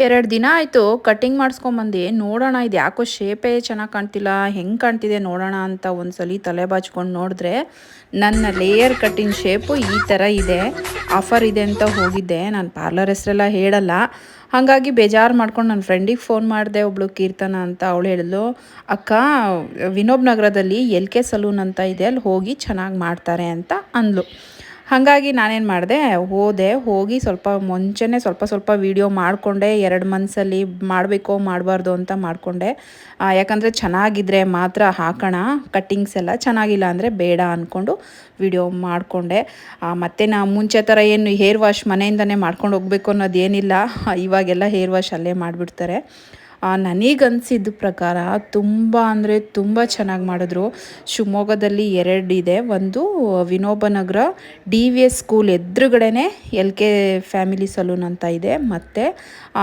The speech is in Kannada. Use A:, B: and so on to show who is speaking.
A: 2 ದಿನ ಆಯಿತು ಕಟ್ಟಿಂಗ್ ಮಾಡಿಸ್ಕೊಂಬಂದು ನೋಡೋಣ ಇದು ಯಾಕೋ ಶೇಪೇ ಚೆನ್ನಾಗಿ ಕಾಣ್ತಿಲ್ಲ ಹೆಂಗೆ ಕಾಣ್ತಿದೆ ನೋಡೋಣ ಅಂತ ಒಂದ್ಸಲಿ ತಲೆ ಬಾಚ್ಕೊಂಡು ನೋಡಿದ್ರೆ ನನ್ನ ಲೇಯರ್ ಕಟ್ಟಿಂಗ್ ಶೇಪು ಈ ಥರ ಇದೆ. ಆಫರ್ ಇದೆ ಅಂತ ಹೋಗಿದ್ದೆ, ನಾನು ಪಾರ್ಲರ್ ಹೆಸರೆಲ್ಲ ಹೇಳಲ್ಲ. ಹಾಗಾಗಿ ಬೇಜಾರು ಮಾಡ್ಕೊಂಡು ನನ್ನ ಫ್ರೆಂಡಿಗೆ ಫೋನ್ ಮಾಡಿದೆ, ಒಬ್ಳು ಕೀರ್ತನ ಅಂತ. ಅವಳು ಹೇಳಿದ್ಲು, ಅಕ್ಕ ವಿನೋಬ್ ನಗರದಲ್ಲಿ ಎಲ್ ಕೆ ಸಲೂನ್ ಅಂತ ಇದೆ, ಅಲ್ಲಿ ಹೋಗಿ ಚೆನ್ನಾಗಿ ಮಾಡ್ತಾರೆ ಅಂತ ಅಂದ್ಲು. ಹಾಗಾಗಿ ನಾನೇನು ಮಾಡಿದೆ, ಹೋಗಿ ಸ್ವಲ್ಪ ಮುಂಚೆನೇ ಸ್ವಲ್ಪ ವೀಡಿಯೋ ಮಾಡಿಕೊಂಡೆ. 2 ಮನ್ಸಲ್ಲಿ ಮಾಡಬೇಕೋ ಮಾಡಬಾರ್ದು ಅಂತ ಮಾಡಿಕೊಂಡೆ. ಯಾಕಂದರೆ ಚೆನ್ನಾಗಿದ್ದರೆ ಮಾತ್ರ ಹಾಕೋಣ, ಕಟ್ಟಿಂಗ್ಸ್ ಎಲ್ಲ ಚೆನ್ನಾಗಿಲ್ಲ ಅಂದರೆ ಬೇಡ ಅಂದ್ಕೊಂಡು ವಿಡಿಯೋ ಮಾಡಿಕೊಂಡೆ. ಮತ್ತು ನಾ ಮುಂಚೆ ಥರ ಏನು ಹೇರ್ ವಾಶ್ ಮನೆಯಿಂದನೇ ಮಾಡ್ಕೊಂಡು ಹೋಗಬೇಕು ಅನ್ನೋದೇನಿಲ್ಲ. ಇವಾಗೆಲ್ಲ ಹೇರ್ ವಾಶ್ ಅಲ್ಲೇ ಮಾಡಿಬಿಡ್ತಾರೆ. ನನಗನ್ಸಿದ್ದ ಪ್ರಕಾರ ತುಂಬ ಅಂದರೆ ತುಂಬ ಚೆನ್ನಾಗಿ ಮಾಡಿದ್ರು. ಶಿವಮೊಗ್ಗದಲ್ಲಿ 2 ಇದೆ. ಒಂದು ವಿನೋಬ ನಗರ DVS ಸ್ಕೂಲ್ ಎದುರುಗಡೆನೇ LK ಫ್ಯಾಮಿಲಿ ಸಲೂನ್ ಅಂತ ಇದೆ. ಮತ್ತು